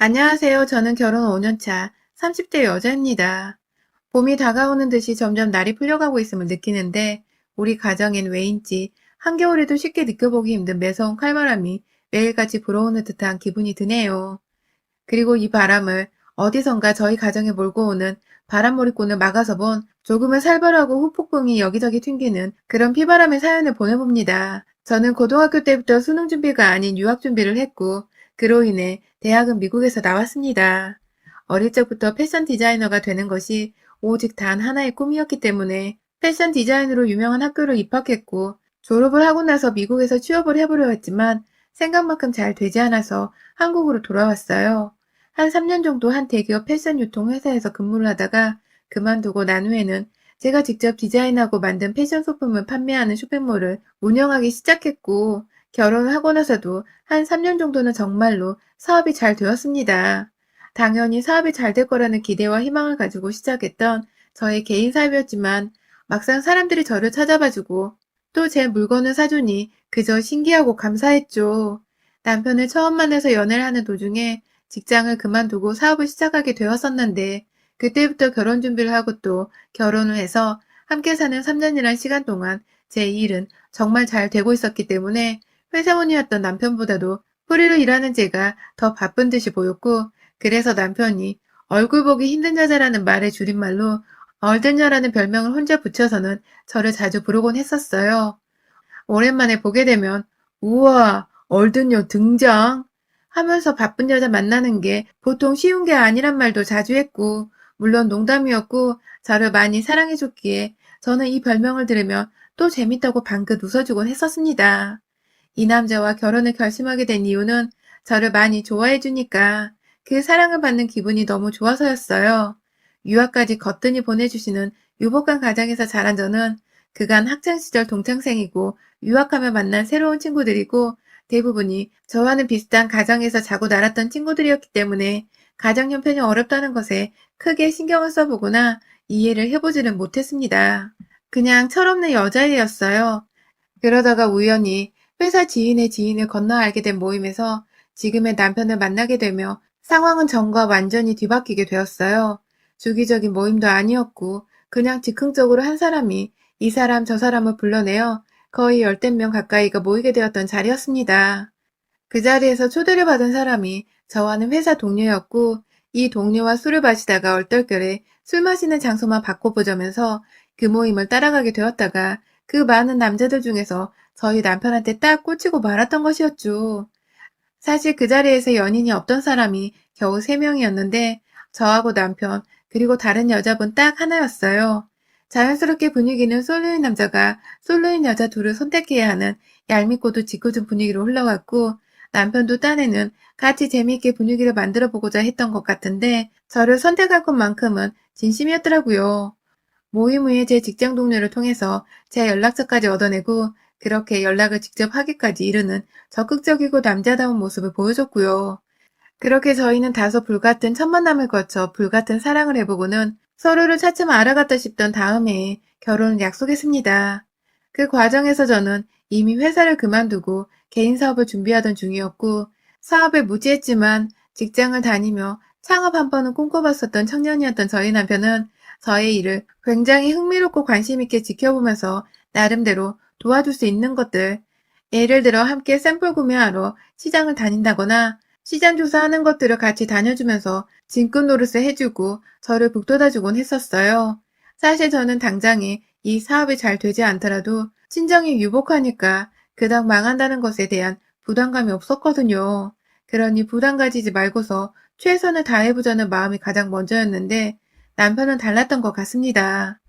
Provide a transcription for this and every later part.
안녕하세요. 저는 결혼 5년차 30대 여자입니다. 봄이 다가오는 듯이 점점 날이 풀려가고 있음을 느끼는데 우리 가정엔 왜인지 한겨울에도 쉽게 느껴보기 힘든 매서운 칼바람이 매일같이 불어오는 듯한 기분이 드네요. 그리고 이 바람을 어디선가 저희 가정에 몰고 오는 바람몰이꾼을 막아서 본 조금은 살벌하고 후폭풍이 여기저기 튕기는 그런 피바람의 사연을 보내봅니다. 저는 고등학교 때부터 수능 준비가 아닌 유학 준비를 했고 그로 인해 대학은 미국에서 나왔습니다. 어릴 적부터 패션 디자이너가 되는 것이 오직 단 하나의 꿈이었기 때문에 패션 디자인으로 유명한 학교를 입학했고 졸업을 하고 나서 미국에서 취업을 해보려 했지만 생각만큼 잘 되지 않아서 한국으로 돌아왔어요. 한 3년 정도 한 대기업 패션 유통 회사에서 근무를 하다가 그만두고 난 후에는 제가 직접 디자인하고 만든 패션 소품을 판매하는 쇼핑몰을 운영하기 시작했고 결혼을 하고 나서도 한 3년 정도는 정말로 사업이 잘 되었습니다. 당연히 사업이 잘 될 거라는 기대와 희망을 가지고 시작했던 저의 개인 사업이었지만 막상 사람들이 저를 찾아봐주고 또 제 물건을 사주니 그저 신기하고 감사했죠. 남편을 처음 만나서 연애를 하는 도중에 직장을 그만두고 사업을 시작하게 되었었는데 그때부터 결혼 준비를 하고 또 결혼을 해서 함께 사는 3년이란 시간 동안 제 일은 정말 잘 되고 있었기 때문에 회사원이었던 남편보다도 프리로 일하는 제가 더 바쁜 듯이 보였고 그래서 남편이 얼굴 보기 힘든 여자라는 말의 줄임말로 얼든여라는 별명을 혼자 붙여서는 저를 자주 부르곤 했었어요. 오랜만에 보게 되면 우와, 얼든요 등장 하면서 바쁜 여자 만나는 게 보통 쉬운 게 아니란 말도 자주 했고 물론 농담이었고 저를 많이 사랑해줬기에 저는 이 별명을 들으면 또 재밌다고 방긋 웃어주곤 했었습니다. 이 남자와 결혼을 결심하게 된 이유는 저를 많이 좋아해주니까 그 사랑을 받는 기분이 너무 좋아서였어요. 유학까지 거뜬히 보내주시는 유복한 가정에서 자란 저는 그간 학창시절 동창생이고 유학하며 만난 새로운 친구들이고 대부분이 저와는 비슷한 가정에서 자고 날았던 친구들이었기 때문에 가정 형편이 어렵다는 것에 크게 신경을 써보거나 이해를 해보지는 못했습니다. 그냥 철없는 여자애였어요. 그러다가 우연히 회사 지인의 지인을 건너 알게 된 모임에서 지금의 남편을 만나게 되며 상황은 전과 완전히 뒤바뀌게 되었어요. 주기적인 모임도 아니었고 그냥 즉흥적으로 한 사람이 이 사람 저 사람을 불러내어 거의 열댓 명 가까이가 모이게 되었던 자리였습니다. 그 자리에서 초대를 받은 사람이 저와는 회사 동료였고 이 동료와 술을 마시다가 얼떨결에 술 마시는 장소만 바꿔보자면서 그 모임을 따라가게 되었다가 그 많은 남자들 중에서 저희 남편한테 딱 꽂히고 말았던 것이었죠. 사실 그 자리에서 연인이 없던 사람이 겨우 3명이었는데 저하고 남편 그리고 다른 여자분 딱 하나였어요. 자연스럽게 분위기는 솔로인 남자가 솔로인 여자 둘을 선택해야 하는 얄밉고도 짓궂은 분위기로 흘러갔고 남편도 딴에는 같이 재미있게 분위기를 만들어 보고자 했던 것 같은데 저를 선택할 것만큼은 진심이었더라고요. 모임 후에 제 직장 동료를 통해서 제 연락처까지 얻어내고 그렇게 연락을 직접 하기까지 이르는 적극적이고 남자다운 모습을 보여줬고요. 그렇게 저희는 다소 불같은 첫 만남을 거쳐 불같은 사랑을 해보고는 서로를 차츰 알아갔다 싶던 다음 해에 결혼을 약속했습니다. 그 과정에서 저는 이미 회사를 그만두고 개인 사업을 준비하던 중이었고 사업에 무지했지만 직장을 다니며 창업 한 번은 꿈꿔봤었던 청년이었던 저희 남편은 저의 일을 굉장히 흥미롭고 관심있게 지켜보면서 나름대로 도와줄 수 있는 것들, 예를 들어 함께 샘플 구매하러 시장을 다닌다거나 시장 조사하는 것들을 같이 다녀주면서 짐꾼 노릇을 해주고 저를 북돋아주곤 했었어요. 사실 저는 당장에 이 사업이 잘 되지 않더라도 친정이 유복하니까 그닥 망한다는 것에 대한 부담감이 없었거든요. 그러니 부담 가지지 말고서 최선을 다해보자는 마음이 가장 먼저였는데 남편은 달랐던 것 같습니다.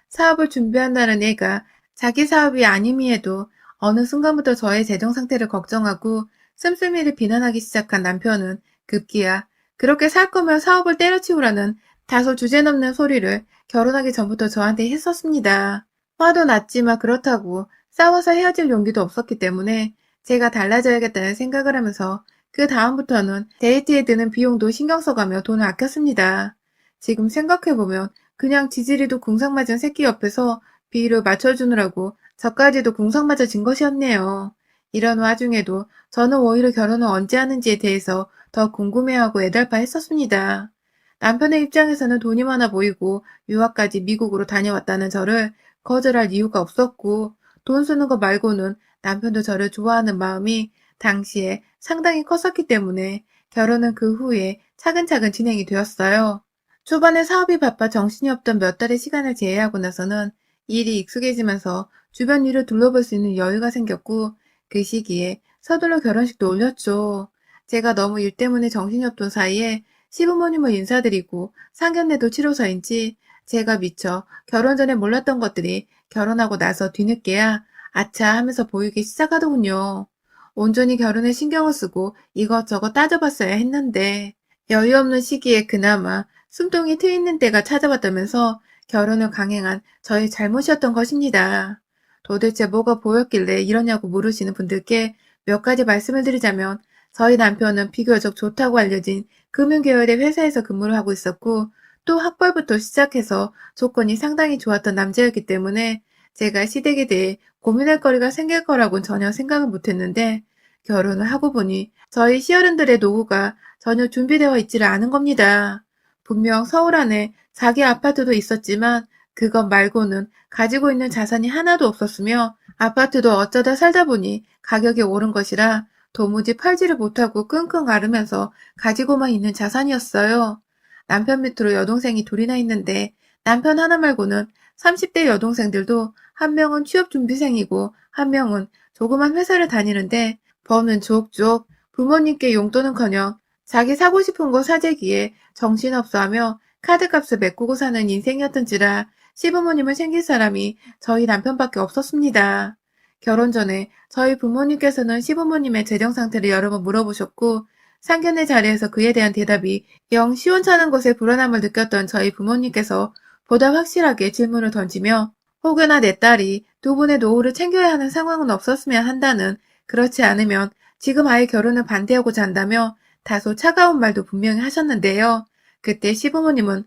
사업을 준비한다는 애가 자기 사업이 아님이에도 어느 순간부터 저의 재정 상태를 걱정하고 씀씀이를 비난하기 시작한 남편은 급기야 그렇게 살 거면 사업을 때려치우라는 다소 주제넘는 소리를 결혼하기 전부터 저한테 했었습니다. 화도 났지만 그렇다고 싸워서 헤어질 용기도 없었기 때문에 제가 달라져야겠다는 생각을 하면서 그 다음부터는 데이트에 드는 비용도 신경 써가며 돈을 아꼈습니다. 지금 생각해보면 그냥 지지리도 궁상 맞은 새끼 옆에서 비위를 맞춰주느라고 저까지도 궁상 맞아진 것이었네요. 이런 와중에도 저는 오히려 결혼을 언제 하는지에 대해서 더 궁금해하고 애달파 했었습니다. 남편의 입장에서는 돈이 많아 보이고 유학까지 미국으로 다녀왔다는 저를 거절할 이유가 없었고 돈 쓰는 거 말고는 남편도 저를 좋아하는 마음이 당시에 상당히 컸었기 때문에 결혼은 그 후에 차근차근 진행이 되었어요. 초반에 사업이 바빠 정신이 없던 몇 달의 시간을 제외하고 나서는 일이 익숙해지면서 주변 일을 둘러볼 수 있는 여유가 생겼고 그 시기에 서둘러 결혼식도 올렸죠. 제가 너무 일 때문에 정신이 없던 사이에 시부모님을 인사드리고 상견례도 치러서인지 제가 미처 결혼 전에 몰랐던 것들이 결혼하고 나서 뒤늦게야 아차 하면서 보이기 시작하더군요. 온전히 결혼에 신경을 쓰고 이것저것 따져봤어야 했는데 여유 없는 시기에 그나마 숨통이 트이는 때가 찾아왔다면서 결혼을 강행한 저의 잘못이었던 것입니다. 도대체 뭐가 보였길래 이러냐고 물으시는 분들께 몇 가지 말씀을 드리자면 저희 남편은 비교적 좋다고 알려진 금융계열의 회사에서 근무를 하고 있었고 또 학벌부터 시작해서 조건이 상당히 좋았던 남자였기 때문에 제가 시댁에 대해 고민할 거리가 생길 거라고는 전혀 생각을 못했는데 결혼을 하고 보니 저희 시어른들의 노후가 전혀 준비되어 있지를 않은 겁니다. 분명 서울 안에 자기 아파트도 있었지만 그것 말고는 가지고 있는 자산이 하나도 없었으며 아파트도 어쩌다 살다 보니 가격이 오른 것이라 도무지 팔지를 못하고 끙끙 앓으면서 가지고만 있는 자산이었어요. 남편 밑으로 여동생이 둘이나 있는데 남편 하나 말고는 30대 여동생들도 한 명은 취업준비생이고 한 명은 조그만 회사를 다니는데 버는 족족 부모님께 용돈은커녕 자기 사고 싶은 거 사재기에 정신없어하며 카드값을 메꾸고 사는 인생이었던지라 시부모님을 챙길 사람이 저희 남편밖에 없었습니다. 결혼 전에 저희 부모님께서는 시부모님의 재정 상태를 여러 번 물어보셨고 상견례 자리에서 그에 대한 대답이 영 시원찮은 것에 불안함을 느꼈던 저희 부모님께서 보다 확실하게 질문을 던지며 혹여나 내 딸이 두 분의 노후를 챙겨야 하는 상황은 없었으면 한다는 그렇지 않으면 지금 아예 결혼을 반대하고자 한다며 다소 차가운 말도 분명히 하셨는데요. 그때 시부모님은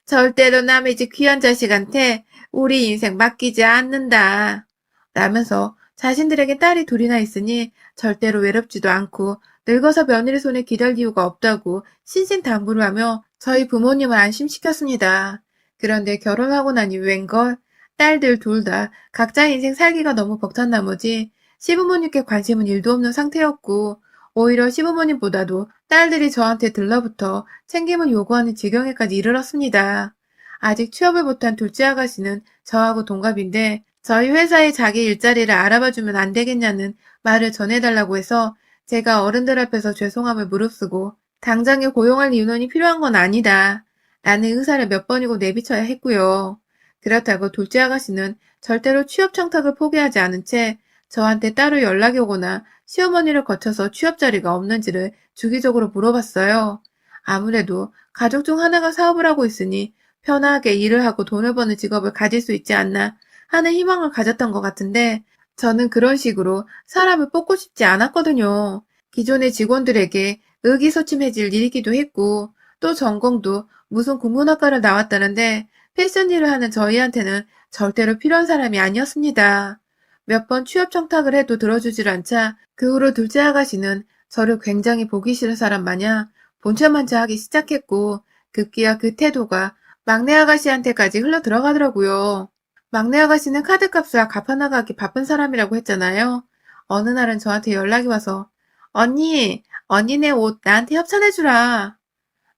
절대로 남의 집 귀한 자식한테 우리 인생 맡기지 않는다. 라면서 자신들에게 딸이 둘이나 있으니 절대로 외롭지도 않고 늙어서 며느리 손에 기댈 이유가 없다고 신신당부를 하며 저희 부모님을 안심시켰습니다. 그런데 결혼하고 나니 웬걸 딸들 둘 다 각자 인생 살기가 너무 벅찬 나머지 시부모님께 관심은 일도 없는 상태였고 오히려 시부모님보다도 딸들이 저한테 들러붙어 챙김을 요구하는 지경에까지 이르렀습니다. 아직 취업을 못한 둘째 아가씨는 저하고 동갑인데 저희 회사에 자기 일자리를 알아봐주면 안 되겠냐는 말을 전해달라고 해서 제가 어른들 앞에서 죄송함을 무릅쓰고 당장에 고용할 인원이 필요한 건 아니다. 라는 의사를 몇 번이고 내비쳐야 했고요. 그렇다고 둘째 아가씨는 절대로 취업 청탁을 포기하지 않은 채 저한테 따로 연락이 오거나 시어머니를 거쳐서 취업 자리가 없는지를 주기적으로 물어봤어요. 아무래도 가족 중 하나가 사업을 하고 있으니 편하게 일을 하고 돈을 버는 직업을 가질 수 있지 않나 하는 희망을 가졌던 것 같은데 저는 그런 식으로 사람을 뽑고 싶지 않았거든요. 기존의 직원들에게 의기소침해질 일이기도 했고 또 전공도 무슨 국문학과를 나왔다는데 패션 일을 하는 저희한테는 절대로 필요한 사람이 아니었습니다. 몇 번 취업 청탁을 해도 들어주질 않자 그 후로 둘째 아가씨는 저를 굉장히 보기 싫은 사람 마냥 본체만차하기 시작했고 급기야 그 태도가 막내 아가씨한테까지 흘러 들어가더라고요. 막내 아가씨는 카드값을 갚아나가기 바쁜 사람이라고 했잖아요. 어느 날은 저한테 연락이 와서 언니네 옷 나한테 협찬해주라.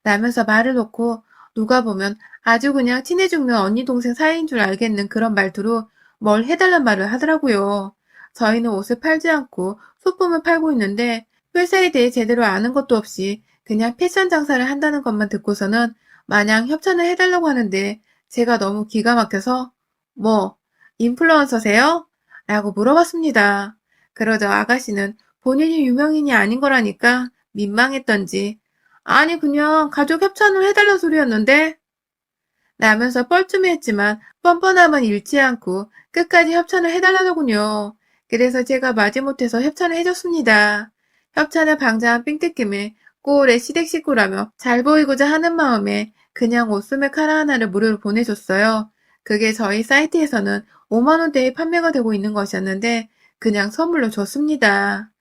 라면서 말을 놓고 누가 보면 아주 그냥 친해 죽는 언니 동생 사이인 줄 알겠는 그런 말투로 뭘 해달란 말을 하더라고요. 저희는 옷을 팔지 않고 소품을 팔고 있는데 회사에 대해 제대로 아는 것도 없이 그냥 패션 장사를 한다는 것만 듣고서는 마냥 협찬을 해달라고 하는데 제가 너무 기가 막혀서 뭐 인플루언서세요? 라고 물어봤습니다. 그러자 아가씨는 본인이 유명인이 아닌 거라니까 민망했던지 아니 그냥 가족 협찬을 해달라는 소리였는데 라면서 뻘쭘했지만 뻔뻔함은 잃지 않고 끝까지 협찬을 해달라더군요. 그래서 제가 마지못해서 협찬을 해줬습니다. 협찬을 방자한 삥뜯김에 꼴의 시댁 식구라며 잘 보이고자 하는 마음에 그냥 옷소매 카라 하나를 무료로 보내줬어요. 그게 저희 사이트에서는 5만원대에 판매가 되고 있는 것이었는데 그냥 선물로 줬습니다.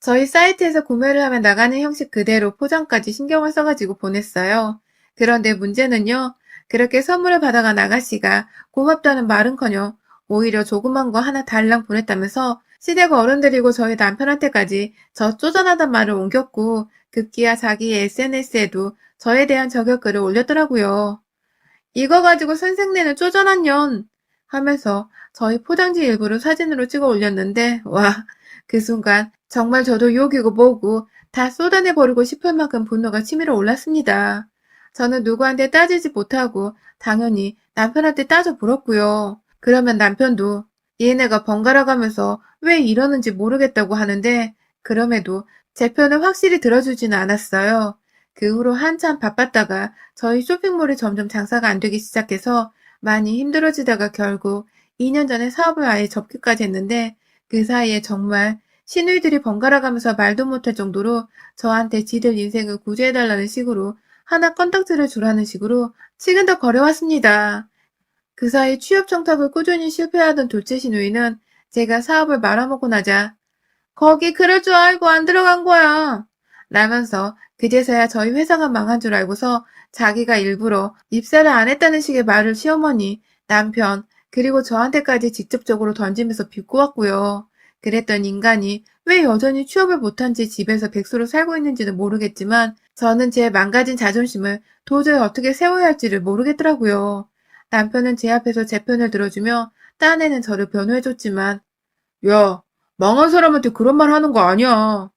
저희 사이트에서 구매를 하면 나가는 형식 그대로 포장까지 신경을 써가지고 보냈어요. 그런데 문제는요, 그렇게 선물을 받아간 아가씨가 고맙다는 말은커녕 오히려 조그만 거 하나 달랑 보냈다면서 시댁 어른들이고 저희 남편한테까지 저 쪼잔하단 말을 옮겼고 급기야 자기 SNS에도 저에 대한 저격글을 올렸더라고요. 이거 가지고 선생네는 쪼잔한 년 하면서 저희 포장지 일부를 사진으로 찍어 올렸는데 와, 그 순간 정말 저도 욕이고 뭐고 다 쏟아내버리고 싶을 만큼 분노가 치밀어 올랐습니다. 저는 누구한테 따지지 못하고 당연히 남편한테 따져 물었고요. 그러면 남편도 얘네가 번갈아 가면서 왜 이러는지 모르겠다고 하는데 그럼에도 제 편을 확실히 들어주지는 않았어요. 그 후로 한참 바빴다가 저희 쇼핑몰이 점점 장사가 안 되기 시작해서 많이 힘들어지다가 결국 2년 전에 사업을 아예 접기까지 했는데 그 사이에 정말 시누이들이 번갈아 가면서 말도 못할 정도로 저한테 지들 인생을 구제해달라는 식으로 하나 건덕지를 주라는 식으로 치근덕거려왔습니다. 그 사이 취업 청탁을 꾸준히 실패하던 둘째 시누이는 제가 사업을 말아먹고 나자 거기 그럴 줄 알고 안 들어간 거야. 라면서 그제서야 저희 회사가 망한 줄 알고서 자기가 일부러 입사를 안 했다는 식의 말을 시어머니, 남편, 그리고 저한테까지 직접적으로 던지면서 비꼬았고요. 그랬던 인간이 왜 여전히 취업을 못한지 집에서 백수로 살고 있는지는 모르겠지만 저는 제 망가진 자존심을 도저히 어떻게 세워야 할지를 모르겠더라고요. 남편은 제 앞에서 제 편을 들어주며 딴에는 저를 변호해줬지만 야, 망한 사람한테 그런 말 하는 거 아니야.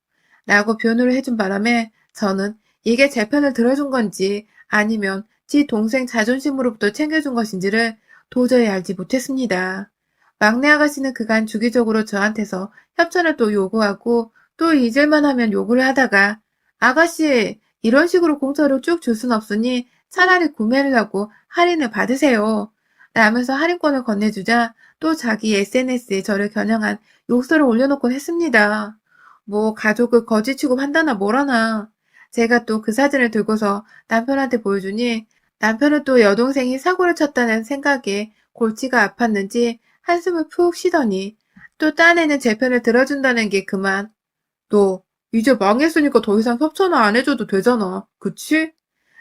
라고 변호를 해준 바람에 저는 이게 제 편을 들어준 건지 아니면 지 동생 자존심으로부터 챙겨준 것인지를 도저히 알지 못했습니다. 막내 아가씨는 그간 주기적으로 저한테서 협찬을 또 요구하고 또 잊을만 하면 요구를 하다가 아가씨, 이런 식으로 공짜로 쭉 줄 순 없으니 차라리 구매를 하고 할인을 받으세요. 라면서 할인권을 건네주자 또 자기 SNS에 저를 겨냥한 욕설을 올려놓곤 했습니다. 뭐 가족을 거지 취급한다나 뭐라나. 제가 또 그 사진을 들고서 남편한테 보여주니 남편은 또 여동생이 사고를 쳤다는 생각에 골치가 아팠는지 한숨을 푹 쉬더니 또 딴에는 제 편을 들어준다는 게 그만. 너 이제 망했으니까 더 이상 협찬을 안 해줘도 되잖아. 그치?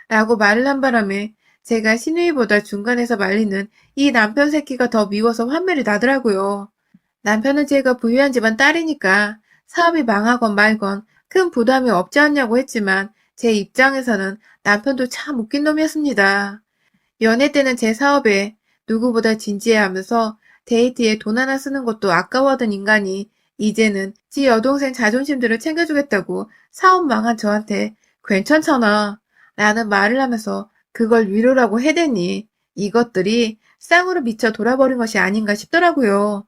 라고 말을 한 바람에 제가 시누이보다 중간에서 말리는 이 남편 새끼가 더 미워서 환멸이 나더라고요. 남편은 제가 부유한 집안 딸이니까 사업이 망하건 말건 큰 부담이 없지 않냐고 했지만 제 입장에서는 남편도 참 웃긴 놈이었습니다. 연애 때는 제 사업에 누구보다 진지해하면서 데이트에 돈 하나 쓰는 것도 아까워하던 인간이 이제는 지 여동생 자존심들을 챙겨주겠다고 사업 망한 저한테 괜찮잖아 라는 말을 하면서 그걸 위로라고 해대니 이것들이 쌍으로 미쳐 돌아버린 것이 아닌가 싶더라고요.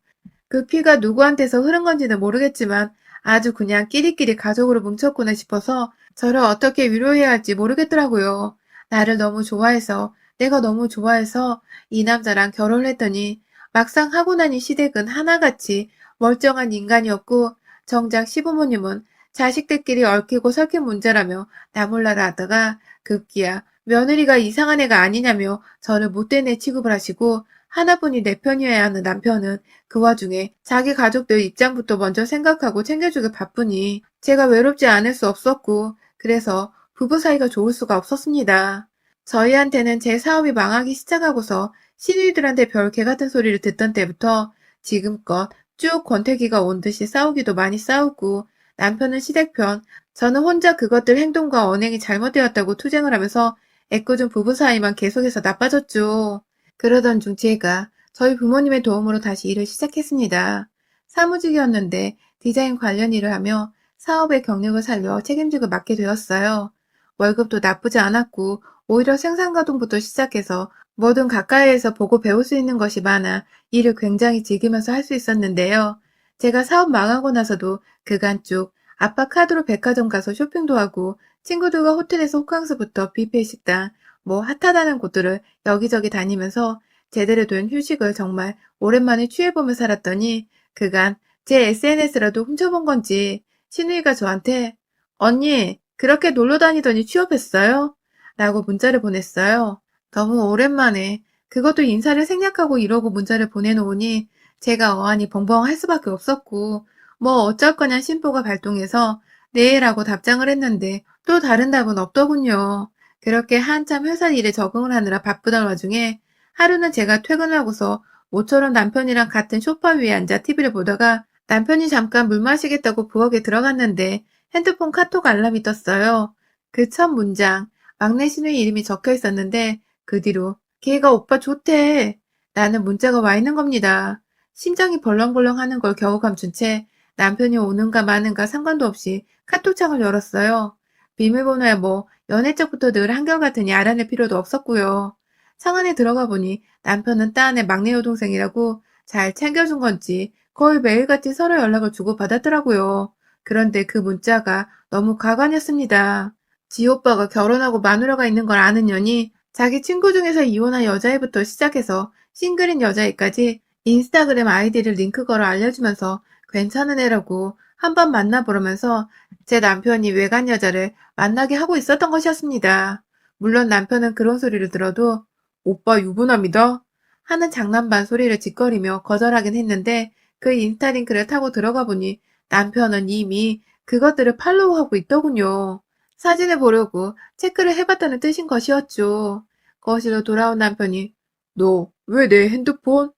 그 피가 누구한테서 흐른 건지는 모르겠지만 아주 그냥 끼리끼리 가족으로 뭉쳤구나 싶어서 저를 어떻게 위로해야 할지 모르겠더라고요. 나를 너무 좋아해서 내가 너무 좋아해서 이 남자랑 결혼을 했더니 막상 하고 나니 시댁은 하나같이 멀쩡한 인간이었고 정작 시부모님은 자식들끼리 얽히고 설킨 문제라며 나몰라라 하다가 급기야 며느리가 이상한 애가 아니냐며 저를 못된 애 취급을 하시고 하나뿐이 내 편이어야 하는 남편은 그 와중에 자기 가족들 입장부터 먼저 생각하고 챙겨주길 바쁘니 제가 외롭지 않을 수 없었고 그래서 부부 사이가 좋을 수가 없었습니다. 저희한테는 제 사업이 망하기 시작하고서 시누이들한테 별 개 같은 소리를 듣던 때부터 지금껏 쭉 권태기가 온 듯이 싸우기도 많이 싸우고 남편은 시댁편, 저는 혼자 그것들 행동과 언행이 잘못되었다고 투쟁을 하면서 애꿎은 부부 사이만 계속해서 나빠졌죠. 그러던 중 제가 저희 부모님의 도움으로 다시 일을 시작했습니다. 사무직이었는데 디자인 관련 일을 하며 사업의 경력을 살려 책임지고 맡게 되었어요. 월급도 나쁘지 않았고 오히려 생산가동부터 시작해서 뭐든 가까이에서 보고 배울 수 있는 것이 많아 일을 굉장히 즐기면서 할 수 있었는데요. 제가 사업 망하고 나서도 그간 쭉 아빠 카드로 백화점 가서 쇼핑도 하고 친구들과 호텔에서 호캉스부터 뷔페 식당, 뭐 핫하다는 곳들을 여기저기 다니면서 제대로 된 휴식을 정말 오랜만에 취해보며 살았더니 그간 제 SNS라도 훔쳐본 건지 신우이가 저한테 언니 그렇게 놀러 다니더니 취업했어요? 라고 문자를 보냈어요. 너무 오랜만에 그것도 인사를 생략하고 이러고 문자를 보내놓으니 제가 어안이 벙벙할 수밖에 없었고 뭐 어쩔 거냐 심보가 발동해서 네라고 답장을 했는데 또 다른 답은 없더군요. 그렇게 한참 회사 일에 적응을 하느라 바쁘던 와중에 하루는 제가 퇴근하고서 모처럼 남편이랑 같은 소파 위에 앉아 TV를 보다가 남편이 잠깐 물 마시겠다고 부엌에 들어갔는데 핸드폰 카톡 알람이 떴어요. 그 첫 문장, 막내 신우의 이름이 적혀 있었는데 그 뒤로 걔가 오빠 좋대 라는 문자가 와 있는 겁니다. 심장이 벌렁벌렁 하는 걸 겨우 감춘 채 남편이 오는가 마는가 상관도 없이 카톡창을 열었어요. 비밀번호야 뭐 연애 쪽부터 늘 한결같으니 알아낼 필요도 없었고요. 창 안에 들어가 보니 남편은 딸 안의 막내 여동생이라고 잘 챙겨준 건지 거의 매일같이 서로 연락을 주고받았더라고요. 그런데 그 문자가 너무 가관이었습니다. 지 오빠가 결혼하고 마누라가 있는 걸 아는 년이 자기 친구 중에서 이혼한 여자애부터 시작해서 싱글인 여자애까지 인스타그램 아이디를 링크 걸어 알려주면서 괜찮은 애라고 한번 만나보려면서 제 남편이 외간 여자를 만나게 하고 있었던 것이었습니다. 물론 남편은 그런 소리를 들어도 오빠 유부남이다 하는 장난 반 소리를 짓거리며 거절하긴 했는데 그 인스타 링크를 타고 들어가 보니 남편은 이미 그것들을 팔로우하고 있더군요. 사진을 보려고 체크를 해봤다는 뜻인 것이었죠. 거실로 돌아온 남편이 너 왜 내 핸드폰?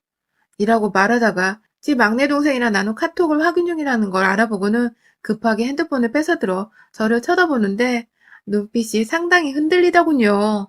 이라고 말하다가 지 막내 동생이랑 나눈 카톡을 확인 중이라는 걸 알아보고는 급하게 핸드폰을 뺏어들어 저를 쳐다보는데 눈빛이 상당히 흔들리더군요.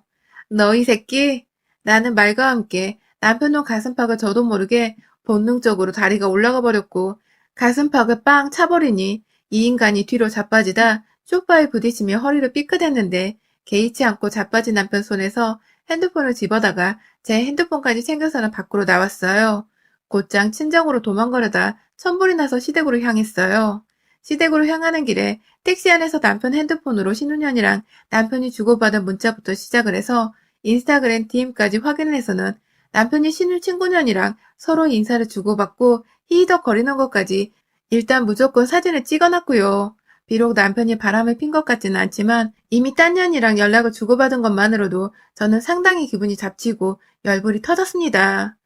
너 이 새끼? 라는 말과 함께 남편의 가슴팍을 저도 모르게 본능적으로 다리가 올라가 버렸고 가슴팍을 빵 차버리니 이 인간이 뒤로 자빠지다 소파에 부딪히며 허리를 삐끗했는데 개의치 않고 자빠진 남편 손에서 핸드폰을 집어다가 제 핸드폰까지 챙겨서는 밖으로 나왔어요. 곧장 친정으로 도망가려다 천불이 나서 시댁으로 향했어요. 시댁으로 향하는 길에 택시 안에서 남편 핸드폰으로 신우년이랑 남편이 주고받은 문자부터 시작을 해서 인스타그램 DM까지 확인을 해서는 남편이 신우 친구년이랑 서로 인사를 주고받고 히히덕거리는 것까지 일단 무조건 사진을 찍어놨고요. 비록 남편이 바람을 핀 것 같지는 않지만 이미 딴 년이랑 연락을 주고받은 것만으로도 저는 상당히 기분이 잡치고 열불이 터졌습니다.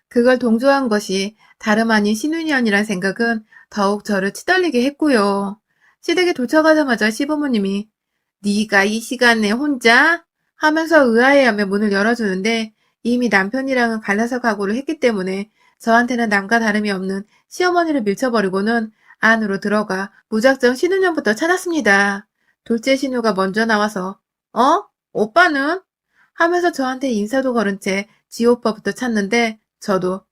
그걸 동조한 것이 다름 아닌 신우년이란 생각은 더욱 저를 치떨리게 했고요. 시댁에 도착하자마자 시부모님이 네가 이 시간에 혼자? 하면서 의아해하며 문을 열어주는데 이미 남편이랑은 갈라서 각오를 했기 때문에 저한테는 남과 다름이 없는 시어머니를 밀쳐버리고는 안으로 들어가 무작정 신우년부터 찾았습니다. 둘째 신우가 먼저 나와서 어? 오빠는? 하면서 저한테 인사도 걸은 채 지오빠부터 찾는데 저도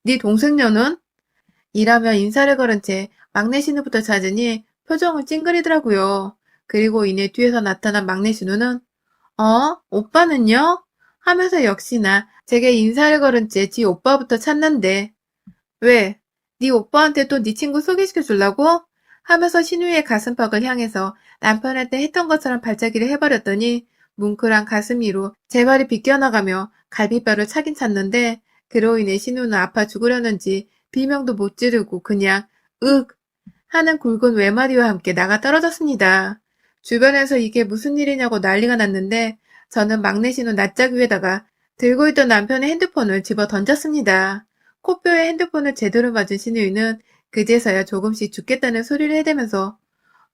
네 동생녀는? 이라며 인사를 걸은 채 막내 신우부터 찾으니 표정을 찡그리더라고요. 그리고 이내 뒤에서 나타난 막내 신우는 오빠는요? 하면서 역시나 제게 인사를 걸은 채 지 오빠부터 찾는데 왜? 네 오빠한테 또 네 친구 소개시켜 주려고? 하면서 신우의 가슴팍을 향해서 남편한테 했던 것처럼 발차기를 해버렸더니 뭉클한 가슴 위로 제 발이 비껴나가며 갈비뼈를 차긴 찼는데 그로 인해 신우는 아파 죽으려는지 비명도 못 지르고 그냥 윽 하는 굵은 외마디와 함께 나가 떨어졌습니다. 주변에서 이게 무슨 일이냐고 난리가 났는데 저는 막내 신우 낯짝 위에다가 들고 있던 남편의 핸드폰을 집어 던졌습니다. 코뼈에 핸드폰을 제대로 맞은 신우이는 그제서야 조금씩 죽겠다는 소리를 해대면서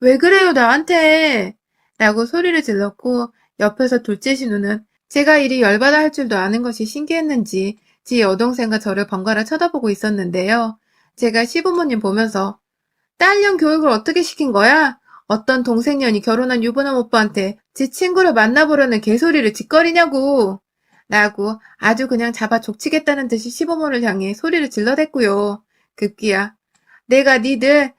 왜 그래요 나한테 라고 소리를 질렀고 옆에서 둘째 신우는 제가 이리 열받아 할 줄도 아는 것이 신기했는지 지 여동생과 저를 번갈아 쳐다보고 있었는데요. 제가 시부모님 보면서 딸년 교육을 어떻게 시킨 거야? 어떤 동생년이 결혼한 유부남 오빠한테 지 친구를 만나보려는 개소리를 짓거리냐고. 라고 아주 그냥 잡아 족치겠다는 듯이 시부모를 향해 소리를 질러댔고요. 급기야 내가 니들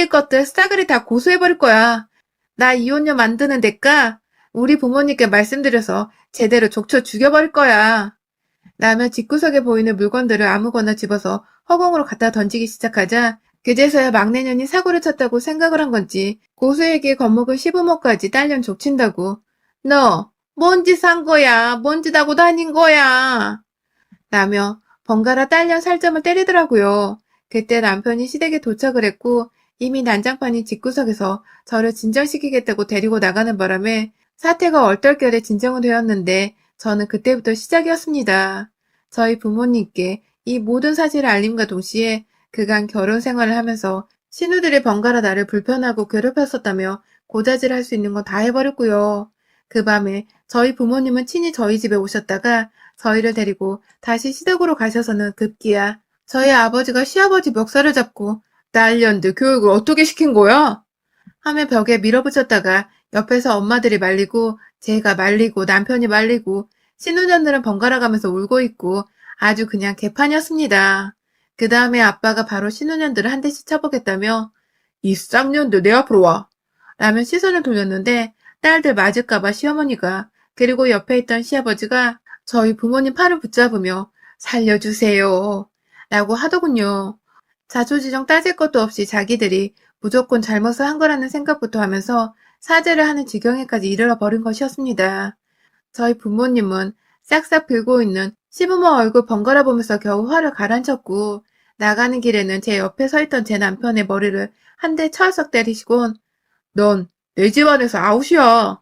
것들 싸그리 다 고소해버릴 거야. 나 이혼녀 만드는 데까 우리 부모님께 말씀드려서 제대로 족쳐 죽여버릴 거야. 라며 집구석에 보이는 물건들을 아무거나 집어서 허공으로 갖다 던지기 시작하자 그제서야 막내년이 사고를 쳤다고 생각을 한 건지 고수에게 겁먹은 시부모까지 딸년 족친다고 너 뭔 짓 한 거야? 뭔 짓 하고 다닌 거야? 라며 번갈아 딸년 살점을 때리더라고요. 그때 남편이 시댁에 도착을 했고 이미 난장판인 집구석에서 저를 진정시키겠다고 데리고 나가는 바람에 사태가 얼떨결에 진정은 되었는데 저는 그때부터 시작이었습니다. 저희 부모님께 이 모든 사실을 알림과 동시에 그간 결혼 생활을 하면서 신우들이 번갈아 나를 불편하고 괴롭혔었다며 고자질할 수 있는 건 다 해버렸고요. 그 밤에 저희 부모님은 친히 저희 집에 오셨다가 저희를 데리고 다시 시댁으로 가셔서는 급기야 저희 아버지가 시아버지 멱살을 잡고 딸년들 교육을 어떻게 시킨 거야? 하며 벽에 밀어붙였다가 옆에서 엄마들이 말리고 제가 말리고 남편이 말리고 신우년들은 번갈아 가면서 울고 있고 아주 그냥 개판이었습니다. 그 다음에 아빠가 바로 신우년들을 한 대씩 쳐보겠다며 이 쌍년들 내 앞으로 와 라며 시선을 돌렸는데 딸들 맞을까봐 시어머니가 그리고 옆에 있던 시아버지가 저희 부모님 팔을 붙잡으며 살려주세요 라고 하더군요. 자초지종 따질 것도 없이 자기들이 무조건 잘못을 한 거라는 생각부터 하면서 사죄를 하는 지경에까지 이르러 버린 것이었습니다. 저희 부모님은 싹싹 빌고 있는 시부모 얼굴 번갈아 보면서 겨우 화를 가라앉혔고 나가는 길에는 제 옆에 서 있던 제 남편의 머리를 한 대 철썩 때리시곤 넌 내 집안에서 아웃이야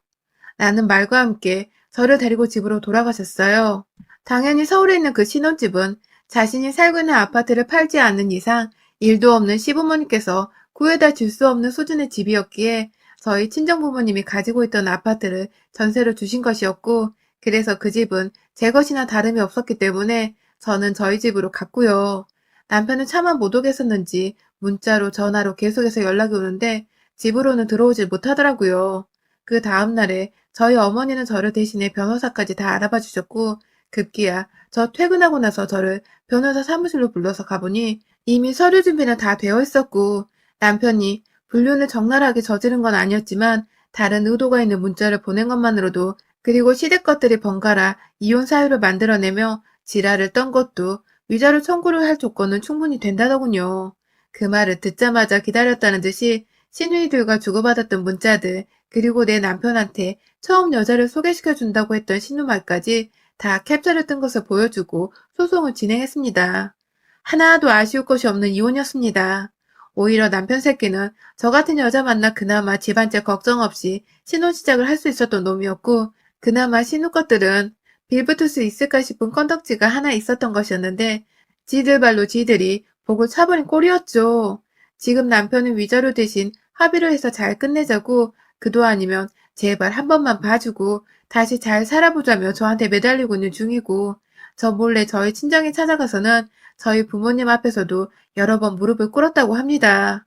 라는 말과 함께 저를 데리고 집으로 돌아가셨어요. 당연히 서울에 있는 그 신혼집은 자신이 살고 있는 아파트를 팔지 않는 이상 일도 없는 시부모님께서 구해다 줄 수 없는 수준의 집이었기에 저희 친정부모님이 가지고 있던 아파트를 전세로 주신 것이었고 그래서 그 집은 제 것이나 다름이 없었기 때문에 저는 저희 집으로 갔고요. 남편은 차마 못 오겠었는지 문자로 전화로 계속해서 연락이 오는데 집으로는 들어오질 못하더라고요. 그 다음날에 저희 어머니는 저를 대신해 변호사까지 다 알아봐 주셨고 급기야 저 퇴근하고 나서 저를 변호사 사무실로 불러서 가보니 이미 서류 준비는 다 되어 있었고 남편이 불륜을 적나라하게 저지른 건 아니었지만 다른 의도가 있는 문자를 보낸 것만으로도 그리고 시댁 것들이 번갈아 이혼 사유를 만들어내며 지랄을 떤 것도 위자료 청구를 할 조건은 충분히 된다더군요. 그 말을 듣자마자 기다렸다는 듯이 시누이들과 주고받았던 문자들 그리고 내 남편한테 처음 여자를 소개시켜준다고 했던 신우 말까지 다 캡처를 뜬 것을 보여주고 소송을 진행했습니다. 하나도 아쉬울 것이 없는 이혼이었습니다. 오히려 남편 새끼는 저 같은 여자 만나 그나마 집안일 걱정 없이 신혼 시작을 할 수 있었던 놈이었고 그나마 신우 것들은 빌붙을 수 있을까 싶은 건덕지가 하나 있었던 것이었는데 지들 발로 지들이 복을 차버린 꼴이었죠. 지금 남편은 위자료 대신 합의를 해서 잘 끝내자고 그도 아니면 제발 한 번만 봐주고 다시 잘 살아보자며 저한테 매달리고 있는 중이고 저 몰래 저희 친정에 찾아가서는 저희 부모님 앞에서도 여러 번 무릎을 꿇었다고 합니다.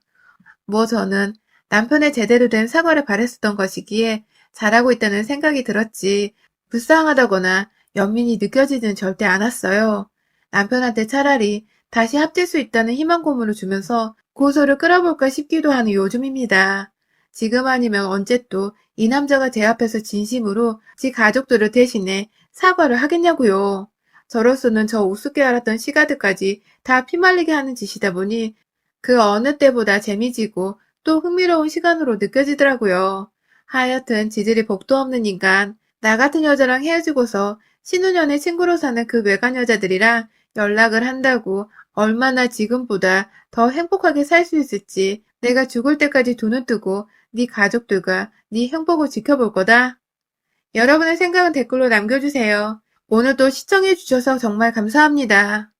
뭐 저는 남편의 제대로 된 사과를 바랬었던 것이기에 잘하고 있다는 생각이 들었지 불쌍하다거나 연민이 느껴지지는 절대 않았어요. 남편한테 차라리 다시 합칠 수 있다는 희망 고문을 주면서 고소를 끌어볼까 싶기도 하는 요즘입니다. 지금 아니면 언제 또 이 남자가 제 앞에서 진심으로 지 가족들을 대신해 사과를 하겠냐고요. 저로서는 저 우습게 알았던 시가드까지 다 피말리게 하는 짓이다 보니 그 어느 때보다 재미지고 또 흥미로운 시간으로 느껴지더라고요. 하여튼 지들이 복도 없는 인간, 나 같은 여자랑 헤어지고서 신우년의 친구로 사는 그 외간 여자들이랑 연락을 한다고 얼마나 지금보다 더 행복하게 살 수 있을지 내가 죽을 때까지 눈을 뜨고 네 가족들과 네 행복을 지켜볼 거다. 여러분의 생각은 댓글로 남겨주세요. 오늘도 시청해주셔서 정말 감사합니다.